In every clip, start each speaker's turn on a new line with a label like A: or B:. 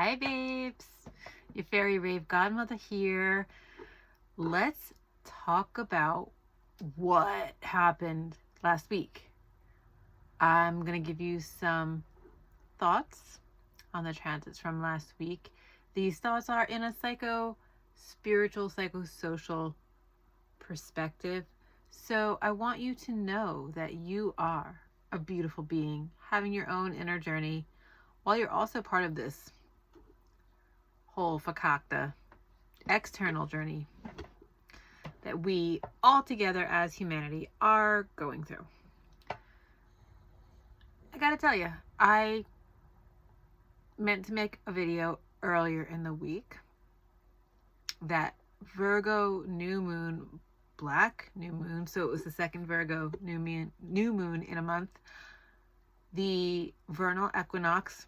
A: Hi babes, your fairy rave godmother here. Let's talk about what happened last week. I'm going to give you some thoughts on the transits from last week. These thoughts are in a psycho-spiritual, psychosocial perspective. So I want you to know that you are a beautiful being having your own inner journey while you're also part of this whole fakakta external journey that we all together as humanity are going through. I gotta tell you, I meant to make a video earlier in the week that Virgo new moon, black new moon, so it was the second Virgo new moon in a month, the vernal equinox,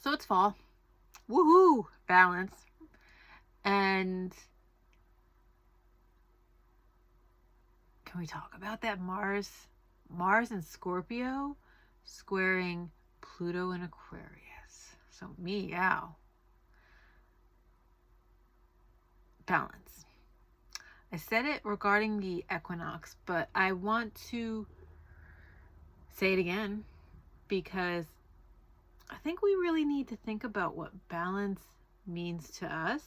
A: so it's fall, woohoo, balance. And can we talk about that Mars and Scorpio squaring Pluto and Aquarius? So meow. Balance. I said it regarding the equinox, but I want to say it again because I think we really need to think about what balance means to us.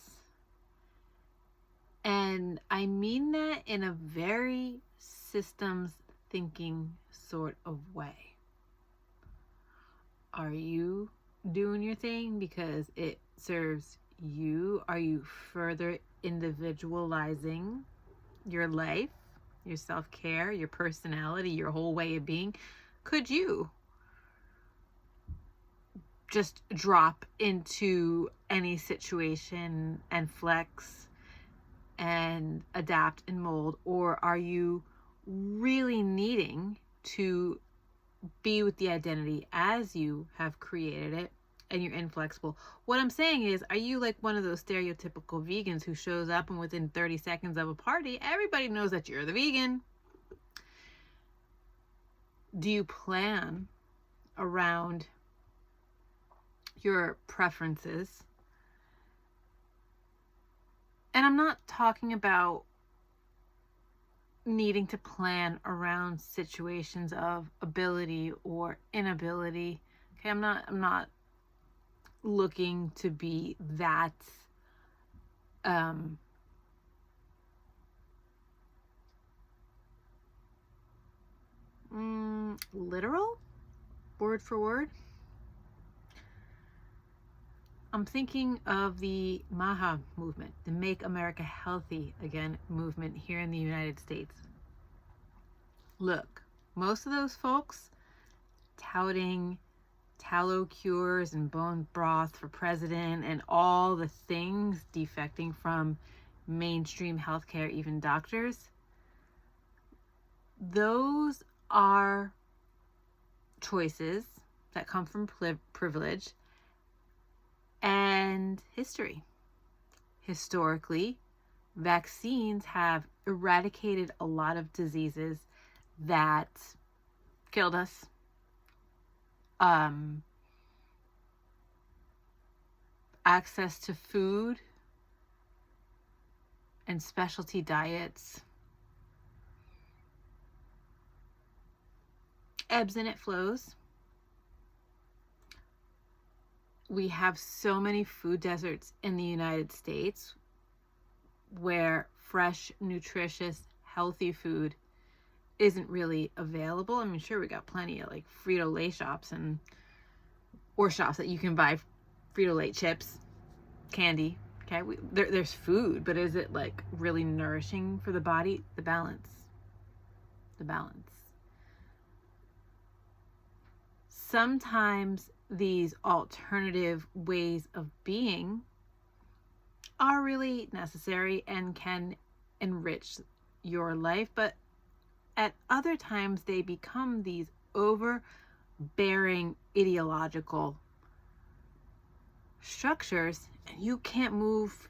A: And I mean that in a very systems thinking sort of way. Are you doing your thing because it serves you? Are you further individualizing your life, your self-care, your personality, your whole way of being? Could you just drop into any situation and flex and adapt and mold? Or are you really needing to be with the identity as you have created it and you're inflexible? What I'm saying is, are you like one of those stereotypical vegans who shows up and within 30 seconds of a party, everybody knows that you're the vegan? Do you plan around your preferences? And I'm not talking about needing to plan around situations of ability or inability. Okay, I'm not looking to be that literal, word for word. I'm thinking of the MAHA movement, the Make America Healthy Again movement here in the United States. Look, most of those folks touting tallow cures and bone broth for president and all the things defecting from mainstream healthcare, even doctors, those are choices that come from privilege and history. Historically, vaccines have eradicated a lot of diseases that killed us. Access to food and specialty diets ebbs and it flows. We have so many food deserts in the United States where fresh, nutritious, healthy food isn't really available. I mean, sure, we got plenty of like Frito-Lay shops or shops that you can buy Frito-Lay chips, candy. Okay, there's food, but is it like really nourishing for the body? The balance. Sometimes these alternative ways of being are really necessary and can enrich your life, but at other times they become these overbearing ideological structures and you can't move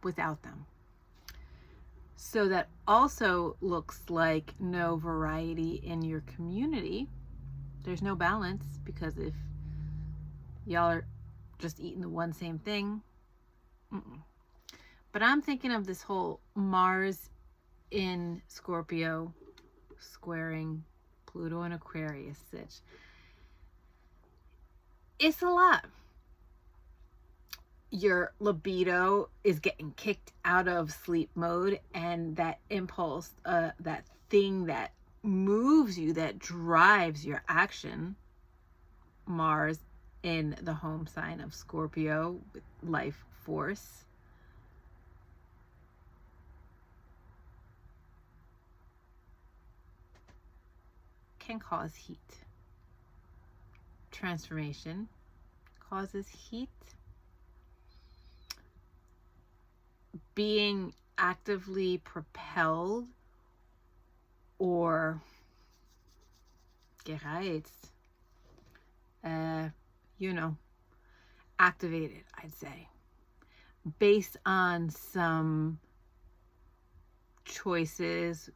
A: without them. So that also looks like no variety in your community. There's no balance, because if Y'all are just eating the one same thing. Mm-mm. But I'm thinking of this whole Mars in Scorpio squaring Pluto in Aquarius sitch. It's a lot. Your libido is getting kicked out of sleep mode, and that impulse, that thing that moves you, that drives your action, Mars in the home sign of Scorpio with life force, can cause heat. Transformation causes heat. Being actively propelled or gereizt, activated, I'd say, based on some choices,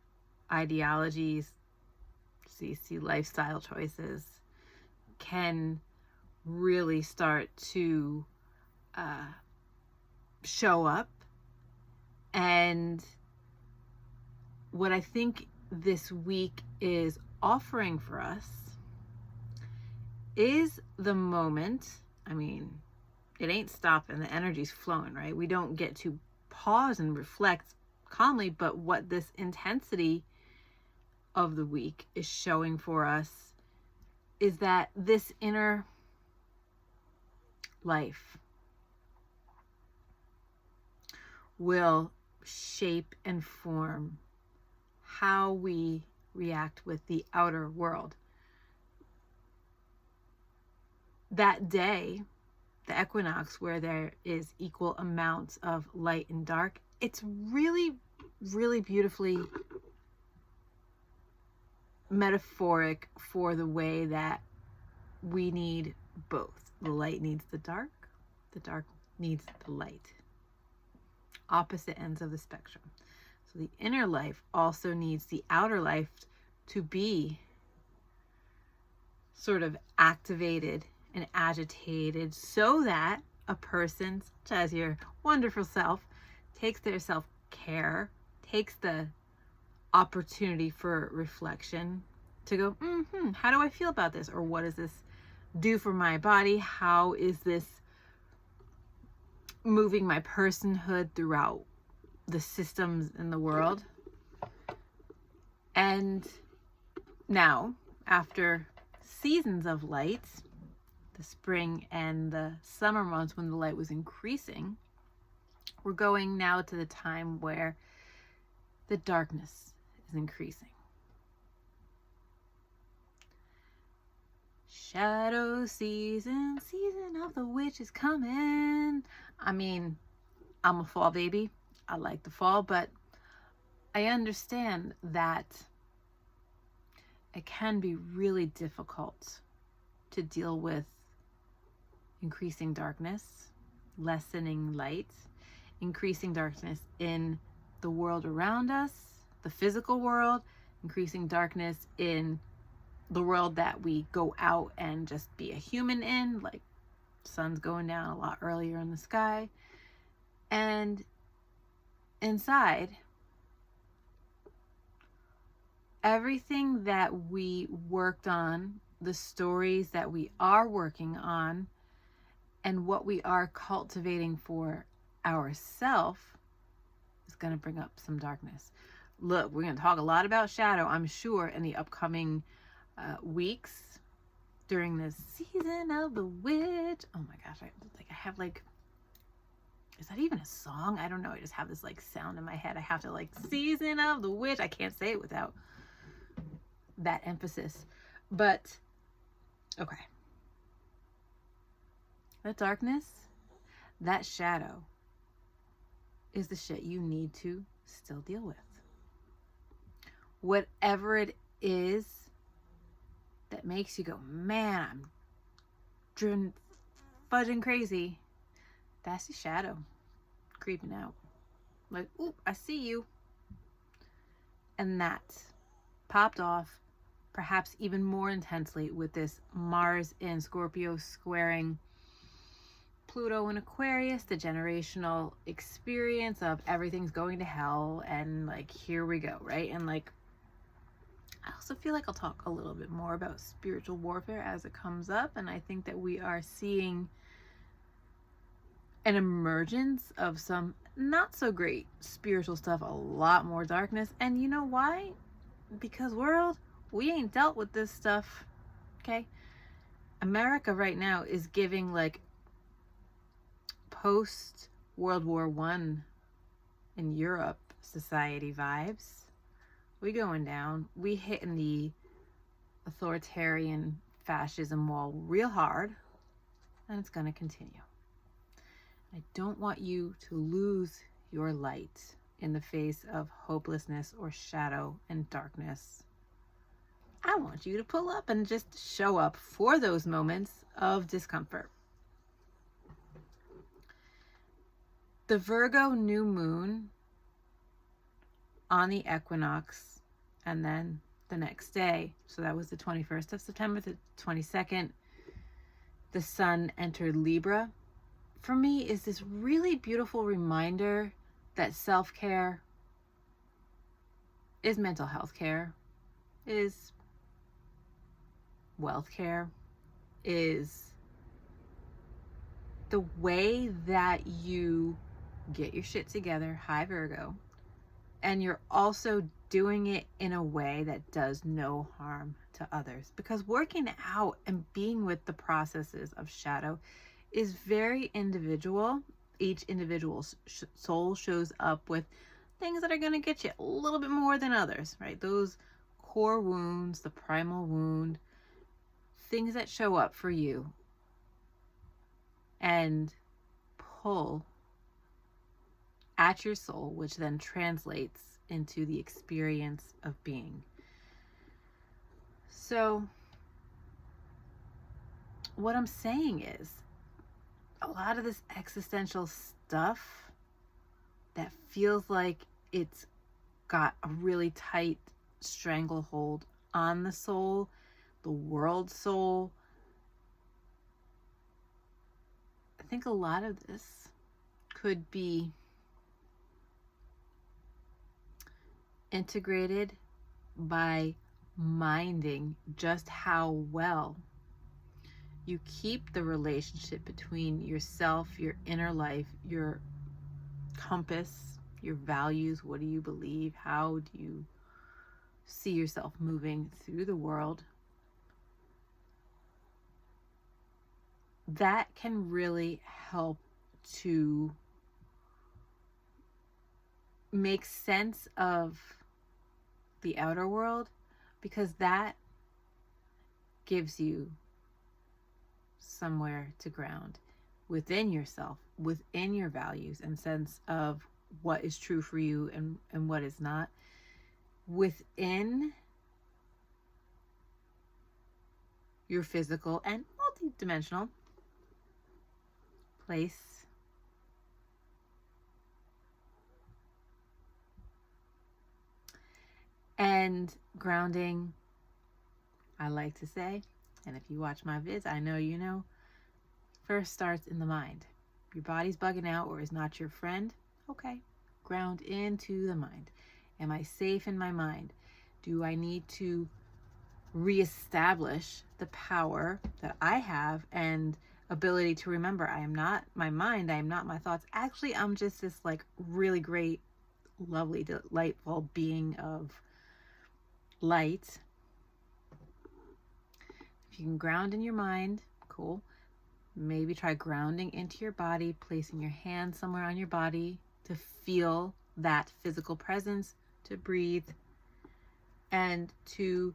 A: ideologies, CC lifestyle choices, can really start to show up. And what I think this week is offering for us is the moment. I mean, it ain't stopping. The energy's flowing, right? We don't get to pause and reflect calmly, but what this intensity of the week is showing for us is that this inner life will shape and form how we react with the outer world. That day, the equinox, where there is equal amounts of light and dark, it's really, really beautifully metaphoric for the way that we need both. The light needs the dark needs the light. Opposite ends of the spectrum. So the inner life also needs the outer life to be sort of activated and agitated, so that a person, such as your wonderful self, takes their self-care, takes the opportunity for reflection to go, how do I feel about this? Or what does this do for my body? How is this moving my personhood throughout the systems in the world? And now, after seasons of light, the spring and the summer months when the light was increasing, we're going now to the time where the darkness is increasing. Shadow season of the witch is coming. I mean, I'm a fall baby. I like the fall, but I understand that it can be really difficult to deal with increasing darkness, lessening light, increasing darkness in the world around us, the physical world, increasing darkness in the world that we go out and just be a human in, like sun's going down a lot earlier in the sky. And inside, everything that we worked on, the stories that we are working on, and what we are cultivating for ourselves is going to bring up some darkness. Look, we're going to talk a lot about shadow, I'm sure, in the upcoming weeks during this season of the witch. Oh my gosh, I have is that even a song? I don't know. I just have this sound in my head. I have to season of the witch. I can't say it without that emphasis. But okay. That darkness, that shadow is the shit you need to still deal with. Whatever it is that makes you go, man, I'm driven fudging crazy, that's the shadow creeping out. Oop, I see you. And that popped off perhaps even more intensely with this Mars in Scorpio squaring Pluto in Aquarius, the generational experience of everything's going to hell and like here we go, right? And like I also feel like I'll talk a little bit more about spiritual warfare as it comes up, and I think that we are seeing an emergence of some not so great spiritual stuff, a lot more darkness. And you know why? Because world, we ain't dealt with this stuff. Okay, America right now is giving like post World War I in Europe society vibes. We going down. We hitting the authoritarian fascism wall real hard, and it's going to continue. I don't want you to lose your light in the face of hopelessness or shadow and darkness. I want you to pull up and just show up for those moments of discomfort. The Virgo new moon on the equinox, and then the next day, so that was the 21st of September, the 22nd, the sun entered Libra. For me, is this really beautiful reminder that self-care is mental health care, is wealth care, is the way that you get your shit together, hi Virgo, and you're also doing it in a way that does no harm to others. Because working out and being with the processes of shadow is very individual. Each individual soul shows up with things that are going to get you a little bit more than others, right? Those core wounds, the primal wound, things that show up for you and pull at your soul, which then translates into the experience of being. So what I'm saying is, a lot of this existential stuff that feels like it's got a really tight stranglehold on the soul, the world soul, I think a lot of this could be integrated by minding just how well you keep the relationship between yourself, your inner life, your compass, your values. What do you believe? How do you see yourself moving through the world? That can really help to make sense of the outer world, because that gives you somewhere to ground within yourself, within your values and sense of what is true for you and what is not, within your physical and multi-dimensional place. And grounding, I like to say, and if you watch my vids, I know you know, first starts in the mind. Your body's bugging out or is not your friend, okay, ground into the mind. Am I safe in my mind? Do I need to reestablish the power that I have and ability to remember I am not my mind, I am not my thoughts. Actually, I'm just this like really great, lovely, delightful being of light. If you can ground in your mind, cool. Maybe try grounding into your body, placing your hand somewhere on your body to feel that physical presence, to breathe, and to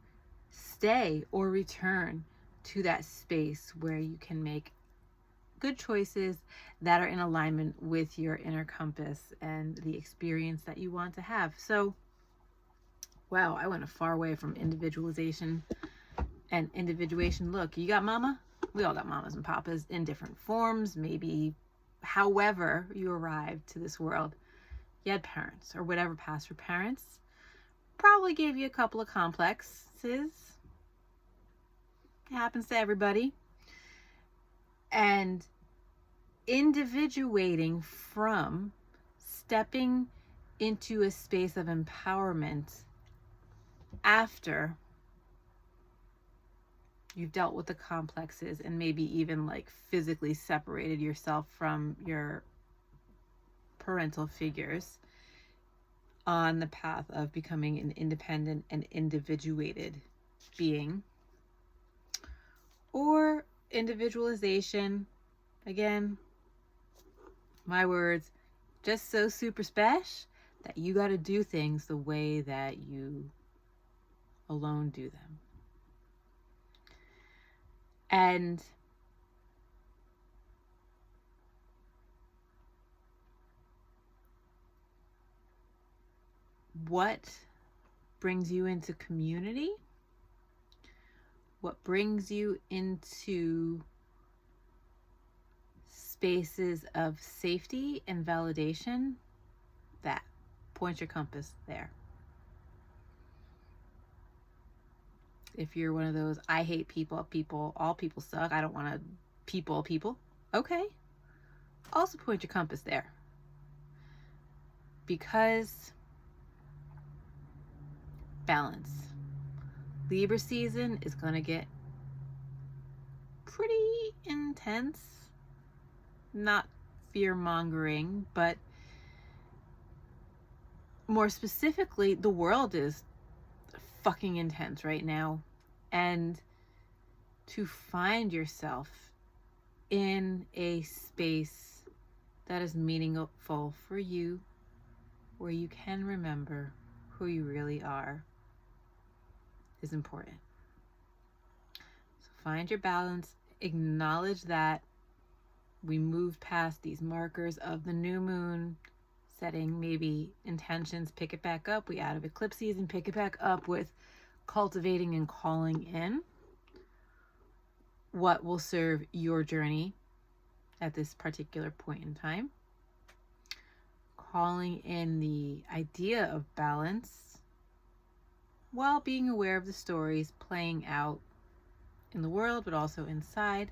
A: stay or return to that space where you can make good choices that are in alignment with your inner compass and the experience that you want to have. So, wow, I went a far way from individualization and individuation. Look, you got mama? We all got mamas and papas in different forms, maybe however you arrived to this world. You had parents or whatever past your parents probably gave you a couple of complexes. It happens to everybody. And individuating from stepping into a space of empowerment after you've dealt with the complexes and maybe even like physically separated yourself from your parental figures on the path of becoming an independent and individuated being. Or individualization, again, my words, just so super special that you got to do things the way that you alone do them. And what brings you into community? What brings you into spaces of safety and validation? That. Point your compass there. If you're one of those, I hate people, all people suck, I don't want to people. Okay. Also point your compass there. Because balance. Libra season is going to get pretty intense. Not fear-mongering, but more specifically, the world is fucking intense right now. And to find yourself in a space that is meaningful for you, where you can remember who you really are, is important. So find your balance, acknowledge that we moved past these markers of the new moon, setting maybe intentions, pick it back up. We out of eclipse season, pick it back up with cultivating and calling in what will serve your journey at this particular point in time. Calling in the idea of balance while being aware of the stories playing out in the world, but also inside.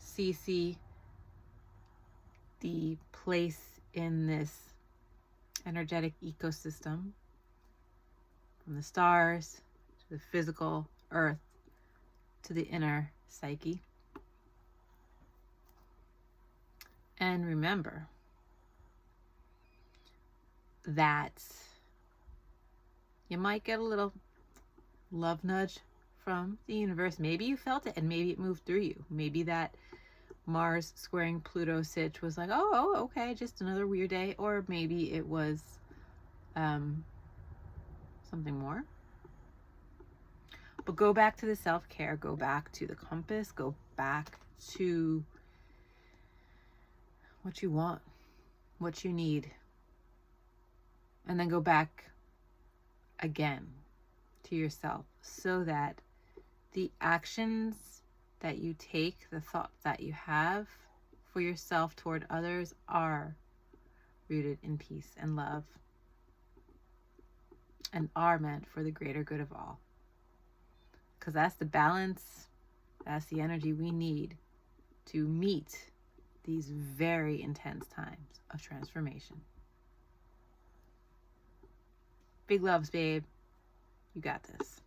A: CC the place in this energetic ecosystem, from the stars to the physical earth to the inner psyche. And remember that you might get a little love nudge from the universe. Maybe you felt it and maybe it moved through you. Maybe that Mars squaring Pluto sitch was like, oh, okay, just another weird day. Or maybe it was something more. But go back to the self-care, go back to the compass, go back to what you want, what you need. And then go back again to yourself so that the actions that you take, the thoughts that you have for yourself toward others are rooted in peace and love and are meant for the greater good of all. Because that's the balance, that's the energy we need to meet these very intense times of transformation. Big loves, babe. You got this.